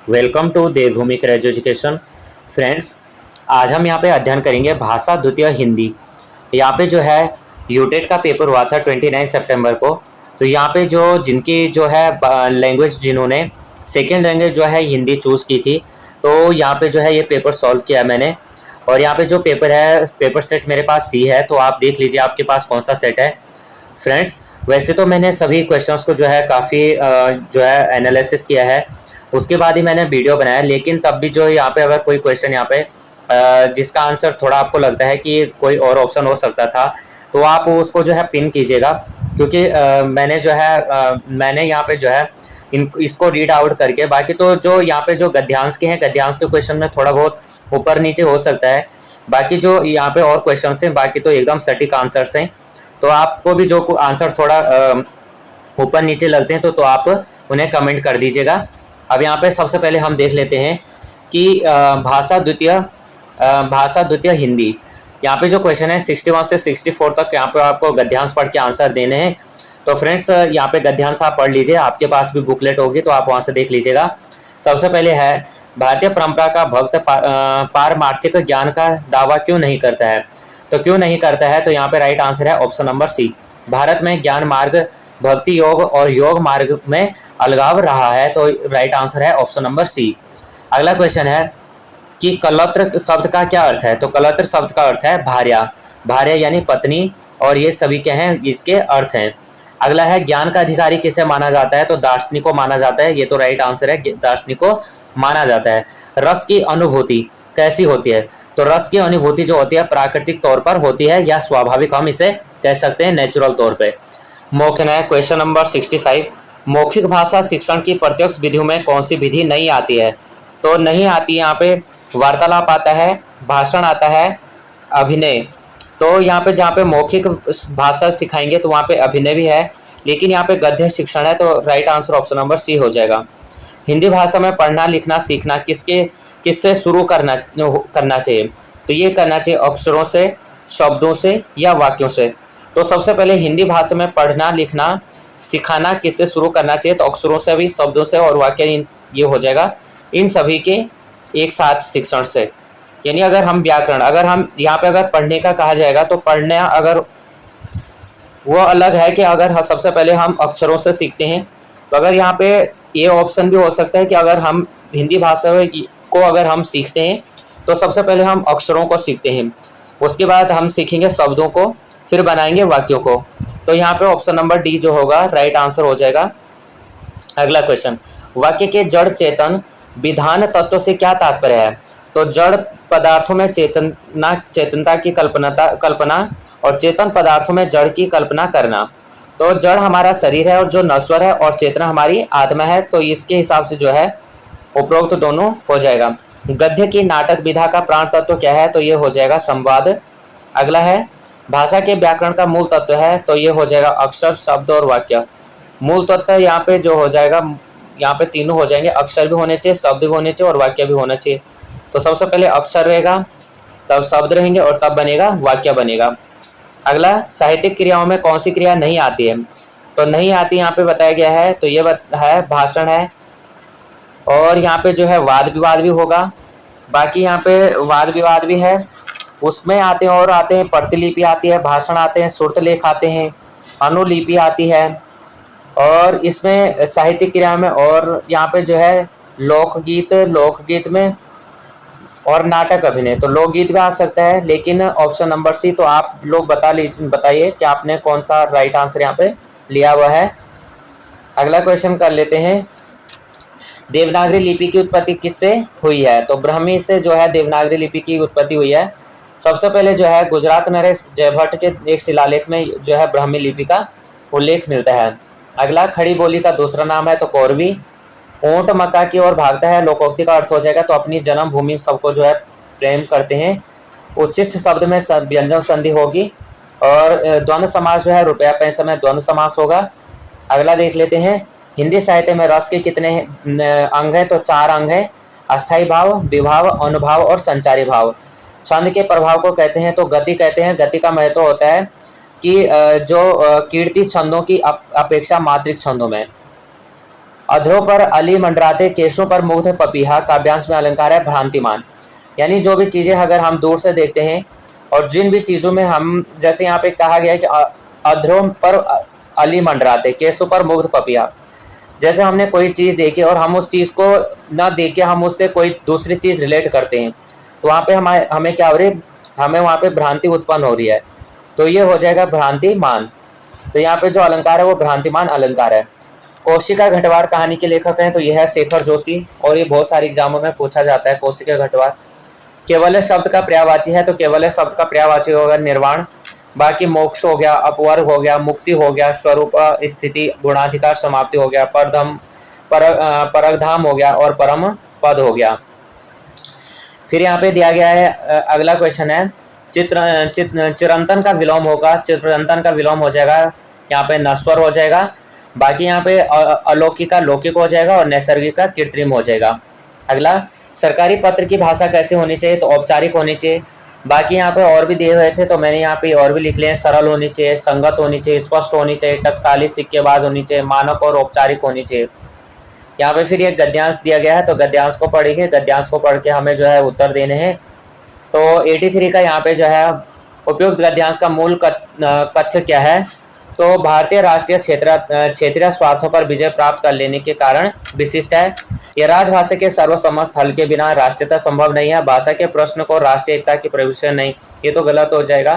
Welcome to Devbhoomi craze education. Friends, आज हम यहाँ पे अध्ययन करेंगे भाषा द्वितीय हिंदी। यहाँ पे जो है यूटेट का पेपर हुआ था 29 सितंबर को। तो यहाँ पे जो जिनकी जो है लैंग्वेज, जिन्होंने सेकेंड लैंग्वेज जो है हिंदी चूज़ की थी, तो यहाँ पे जो है ये पेपर सॉल्व किया मैंने। और यहाँ पे जो पेपर है, पेपर सेट मेरे पास सी है, तो आप देख लीजिए आपके पास कौन सा सेट है। फ्रेंड्स, वैसे तो मैंने सभी क्वेश्चंस को जो है काफ़ी जो है एनालिसिस किया है, उसके बाद ही मैंने वीडियो बनाया। लेकिन तब भी जो यहाँ पे अगर कोई क्वेश्चन यहाँ पे जिसका आंसर थोड़ा आपको लगता है कि कोई और ऑप्शन हो सकता था, तो आप उसको जो है पिन कीजिएगा। क्योंकि मैंने यहाँ पे जो है इसको रीड आउट करके, बाकी तो जो यहाँ पे जो गद्यांश के हैं, गद्यांश के क्वेश्चन में थोड़ा बहुत ऊपर नीचे हो सकता है। बाकी जो यहाँ पे और क्वेश्चन हैं, बाकी तो एकदम सटीक आंसर्स हैं। तो आपको भी जो आंसर थोड़ा ऊपर नीचे लगते हैं तो आप उन्हें कमेंट कर दीजिएगा। अब यहाँ पे सबसे पहले हम देख लेते हैं कि भाषा द्वितीय हिंदी। यहाँ पे जो क्वेश्चन है 61 से 64 तक, यहाँ पे आपको गद्यांश पढ़ के आंसर देने हैं। तो फ्रेंड्स, यहाँ पे गद्यांश आप पढ़ लीजिए, आपके पास भी बुकलेट होगी तो आप वहाँ से देख लीजिएगा। सबसे पहले है, भारतीय परंपरा का भक्त पारमार्थिक ज्ञान का दावा क्यों नहीं करता है? तो क्यों नहीं करता है, तो यहाँ पे राइट आंसर है ऑप्शन नंबर सी। भारत में ज्ञान मार्ग, भक्ति योग और योग मार्ग में अलगाव रहा है, तो राइट आंसर है ऑप्शन नंबर सी। अगला क्वेश्चन है कि कलत्र शब्द का क्या अर्थ है? तो कलत्र शब्द का अर्थ है भार्या। भार्या यानी पत्नी, और ये सभी के हैं, इसके अर्थ हैं। अगला है, ज्ञान का अधिकारी किसे माना जाता है? तो दार्शनिक को माना जाता है, ये तो राइट आंसर है, दार्शनिक को माना जाता है। रस की अनुभूति कैसी होती है? तो रस की अनुभूति जो होती है प्राकृतिक तौर पर होती है, या स्वाभाविक हम इसे कह सकते हैं, नेचुरल तौर पे। मौखिक है क्वेश्चन नंबर 65। मौखिक भाषा शिक्षण की प्रत्यक्ष विधियों में कौन सी विधि नहीं आती है? तो नहीं आती, यहाँ पे वार्तालाप आता है, भाषण आता है, अभिनय। तो यहाँ पे जहाँ पे मौखिक भाषा सिखाएंगे तो वहाँ पे अभिनय भी है, लेकिन यहाँ पे गद्य शिक्षण है, तो right answer option number C हो जाएगा। हिंदी भाषा में पढ़ना लिखना सीखना किससे शुरू करना चाहिए? तो ये करना चाहिए अक्षरों से, शब्दों से, या वाक्यों से। तो सबसे पहले हिंदी भाषा में पढ़ना लिखना सिखाना किससे शुरू करना चाहिए? तो अक्षरों से भी, शब्दों से और वाक्य, ये हो जाएगा इन सभी के एक साथ शिक्षण से। यानी अगर हम व्याकरण, अगर हम यहाँ पे अगर पढ़ने का कहा जाएगा तो पढ़ना अगर वो अलग है कि अगर सबसे पहले हम अक्षरों से सीखते हैं, तो अगर यहाँ पे ये ऑप्शन भी हो सकता है कि अगर हम हिंदी भाषा को अगर हम सीखते हैं तो सबसे पहले हम अक्षरों को सीखते हैं, उसके बाद हम सीखेंगे शब्दों को, फिर बनाएंगे वाक्यों को। तो यहाँ पे ऑप्शन नंबर डी जो होगा राइट आंसर हो जाएगा। अगला क्वेश्चन, वाक्य के जड़ चेतन विधान तत्व से क्या तात्पर्य है? तो जड़ पदार्थों में चेतनता की कल्पना और चेतन पदार्थों में जड़ की कल्पना करना। तो जड़ हमारा शरीर है और जो नश्वर है, और चेतना हमारी आत्मा है। तो इसके हिसाब से जो है उपरोक्त तो दोनों हो जाएगा। गद्य की नाटक विधा का प्राण तत्व क्या है? तो ये हो जाएगा संवाद। अगला है, भाषा के व्याकरण का मूल तत्व है, तो ये हो जाएगा अक्षर, शब्द और वाक्य। मूल तत्व यहाँ पे जो हो जाएगा, यहाँ पे तीनों हो जाएंगे, अक्षर भी होने चाहिए, शब्द भी होने चाहिए और वाक्य भी होना चाहिए। तो सबसे पहले अक्षर रहेगा, तब शब्द रहेंगे और तब बनेगा वाक्य बनेगा। अगला, साहित्यिक क्रियाओं में कौन सी क्रिया नहीं आती है? तो नहीं आती यहाँ पे बताया गया है, तो ये है भाषण है, और यहाँ पे जो है वाद विवाद भी होगा। बाकी यहाँ पे वाद विवाद भी है, उसमें आते हैं, और आते हैं प्रतिलिपि आती है, भाषण आते हैं, श्रुतलेख आते हैं, अनुलिपि आती है, और इसमें साहित्यिक क्रिया में, और यहाँ पे जो है लोकगीत में, और नाटक अभिनय। तो लोकगीत भी आ सकता है, लेकिन ऑप्शन नंबर सी। तो आप लोग बताइए कि आपने कौन सा राइट आंसर यहाँ पे लिया हुआ है। अगला क्वेश्चन कर लेते हैं, देवनागरी लिपि की उत्पत्ति किससे हुई है? तो ब्राह्मी से जो है देवनागरी लिपि की उत्पत्ति हुई है। सबसे पहले जो है गुजरात में जयभट्ट के एक शिलालेख में जो है ब्राह्मी लिपि का उल्लेख मिलता है। अगला, खड़ी बोली का दूसरा नाम है तो कौरवी। ऊंट मक्का की ओर भागता है, लोकोक्ति का अर्थ हो जाएगा तो अपनी जन्मभूमि सबको जो है प्रेम करते हैं। उच्चिष्ट शब्द में व्यंजन संधि होगी, और द्वंद्व समास जो है रुपया पैसा में द्वंद्व समास होगा। अगला देख लेते हैं, हिंदी साहित्य में रस के कितने अंग हैं? तो 4 अंग हैं, अस्थायी भाव, विभाव, अनुभाव और संचारी भाव। छंद के प्रभाव को कहते हैं तो गति कहते हैं। गति का महत्व होता है कि जो कीर्ति छंदों की अपेक्षा मात्रिक छंदों में अधरों पर अली मंडराते, केशों पर मुग्ध पपीहा, काव्यांश में अलंकार है भ्रांतिमान। यानी जो भी चीज़ें अगर हम दूर से देखते हैं और जिन भी चीज़ों में हम, जैसे यहाँ पे कहा गया है कि अधरों पर अली मंडराते, केशों पर मुग्ध पपीहा, जैसे हमने कोई चीज़ देखी और हम उस चीज़ को ना देख के हम उससे कोई दूसरी चीज़ रिलेट करते हैं, तो वहाँ पे हमें क्या हो रही है, हमें वहाँ पे भ्रांति उत्पन्न हो रही है, तो ये हो जाएगा भ्रांतिमान। तो यहाँ पे जो अलंकार है वो भ्रांतिमान अलंकार है। कौशिका घटवार कहानी के लेखक हैं तो यह है शेखर जोशी, और ये बहुत सारे एग्जामों में पूछा जाता है कौशिका घटवार। केवल शब्द का पर्यायवाची है तो केवल शब्द का पर्यायवाची होगा निर्वाण। बाकी मोक्ष हो गया, अपवर्ग हो गया, मुक्ति हो गया, स्वरूप स्थिति, गुणाधिकार समाप्ति हो गया, परगधाम हो गया और परम पद हो गया। फिर यहाँ पे दिया गया है अगला क्वेश्चन है चिरंतन का विलोम होगा, चिरंतन का विलोम हो जाएगा, यहाँ पे नश्वर हो जाएगा। बाकी यहाँ पे अलौकिक का लौकिक हो जाएगा और नैसर्गिक का कृत्रिम हो जाएगा। अगला, सरकारी पत्र की भाषा कैसे होनी चाहिए, तो औपचारिक होनी चाहिए। बाकी यहाँ पे और भी दिए हुए थे तो मैंने यहाँ पे और भी लिख लिए हैं, सरल होनी चाहिए, संगत होनी चाहिए, स्पष्ट होनी चाहिए, टकसाली सिक्केबाज होनी चाहिए, मानक और औपचारिक होनी चाहिए। यहाँ पे फिर ये गद्यांश दिया गया है तो गद्यांश को पढ़ेंगे, गद्यांश को पढ़ के हमें जो है उत्तर देने हैं। तो 83 का यहाँ पे जो है उपयुक्त गद्यांश का मूल कथ्य क्या है, तो भारतीय राष्ट्रीय क्षेत्रीय स्वार्थों पर विजय प्राप्त कर लेने के कारण विशिष्ट है। यह राजभाषा के सर्वसम्मत हल के बिना राष्ट्रीयता संभव नहीं है। भाषा के प्रश्न को राष्ट्रीय एकता की प्रविष्टि नहीं, ये तो गलत हो जाएगा।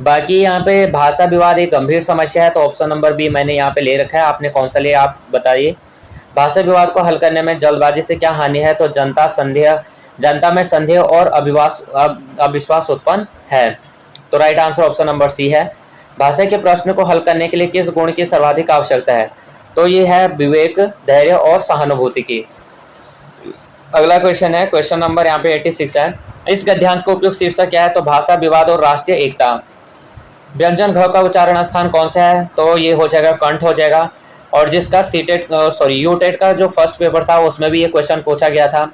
बाकी यहाँ पे भाषा विवाद एक गंभीर समस्या है तो ऑप्शन नंबर बी मैंने यहाँ पे ले रखा है। आपने कौन सा लिया आप बताइए। भाषा विवाद को हल करने में जल्दबाजी से क्या हानि है, तो जनता में संदेह और अविश्वास उत्पन्न है। तो right answer option number C है। भाषा के प्रश्न को हल करने के लिए किस गुण की सर्वाधिक आवश्यकता है, तो ये है विवेक, धैर्य और सहानुभूति की। अगला क्वेश्चन है, क्वेश्चन नंबर यहाँ पे 86 है। इस गद्यांश का उपयुक्त शीर्षक क्या है, तो भाषा विवाद और राष्ट्रीय एकता। व्यंजन घ का उच्चारण स्थान कौन सा है, तो ये हो जाएगा कंठ हो जाएगा। और जिसका यूटेट का जो फर्स्ट पेपर था उसमें भी ये क्वेश्चन पूछा गया था।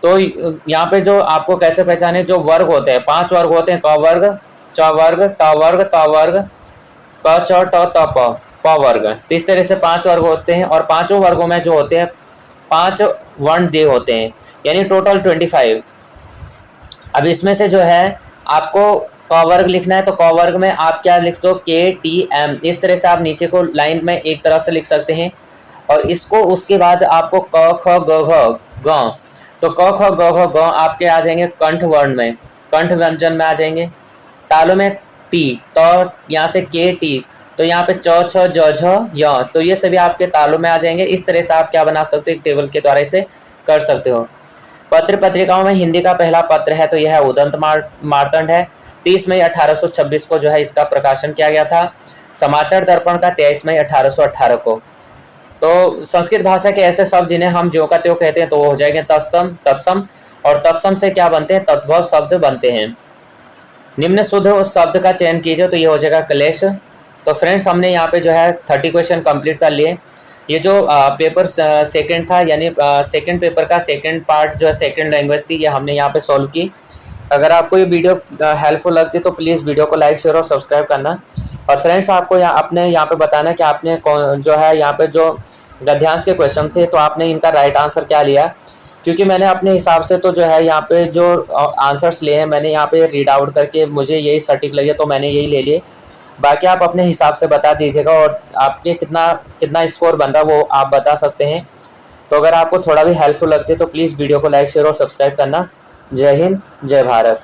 तो यहाँ पे जो आपको कैसे पहचाने, जो वर्ग होते हैं 5 वर्ग होते हैं, क वर्ग, च वर्ग, ट वर्ग, त वर्ग, क च ट त प वर्ग। तो इस तरह से 5 वर्ग होते हैं और पांचों वर्गों में जो होते हैं 5 वर्ण दिए होते हैं, यानी टोटल 25। अब इसमें से जो है आपको क वर्ग लिखना है तो क वर्ग में आप क्या लिख दो, के टी एम। इस तरह से आप नीचे को लाइन में एक तरह से लिख सकते हैं। और इसको उसके बाद आपको क ख ग घ ग, तो क ख ग घ ग आपके आ जाएंगे कंठ वर्ण में, कंठ व्यंजन में आ जाएंगे। तालु में टी, तो यहाँ से के टी, तो यहाँ पे च छ ज झ य, तो ये सभी आपके तालु में आ जाएंगे। इस तरह से आप क्या बना सकते हो, एक टेबल के द्वारा इसे कर सकते हो। पत्र पत्रिकाओं में हिंदी का पहला पत्र है तो यह है उदंत मार्तंड है। 30 मई 1826 को जो है इसका प्रकाशन किया गया था। समाचार दर्पण का 23 मई 1818 को। तो संस्कृत भाषा के ऐसे शब्द जिन्हें हम ज्यों का त्यों कहते हैं तो वो हो जाएंगे तत्सम, तत्सम, और तत्सम से क्या बनते हैं, तद्भव शब्द बनते हैं। निम्न शुद्ध उस शब्द का चयन कीजिए तो ये हो जाएगा क्लेश। तो फ्रेंड्स हमने यहाँ पे जो है 30 क्वेश्चन कंप्लीट कर लिए। ये जो पेपर सेकंड था, यानी सेकंड पेपर का सेकंड पार्ट जो है सेकंड लैंग्वेज थी, ये हमने यहाँ पे सॉल्व की। अगर आपको ये वीडियो हेल्पफुल लगती है तो प्लीज़ वीडियो को लाइक, शेयर और सब्सक्राइब करना। और फ्रेंड्स आपको अपने यहाँ पे बताना कि आपने जो है यहाँ पे जो गद्यांश के क्वेश्चन थे तो आपने इनका राइट आंसर क्या लिया, क्योंकि मैंने अपने हिसाब से तो जो है यहाँ पे जो आंसर्स लिए हैं मैंने यहाँ पे रीड आउट करके मुझे यही सटीक लगे तो मैंने यही ले लिए। बाकी आप अपने हिसाब से बता दीजिएगा और आपके कितना स्कोर बन रहा है वो आप बता सकते हैं। तो अगर आपको थोड़ा भी हेल्पफुल लगती है तो प्लीज़ वीडियो को लाइक, शेयर और सब्सक्राइब करना। जय हिंद, जय भारत।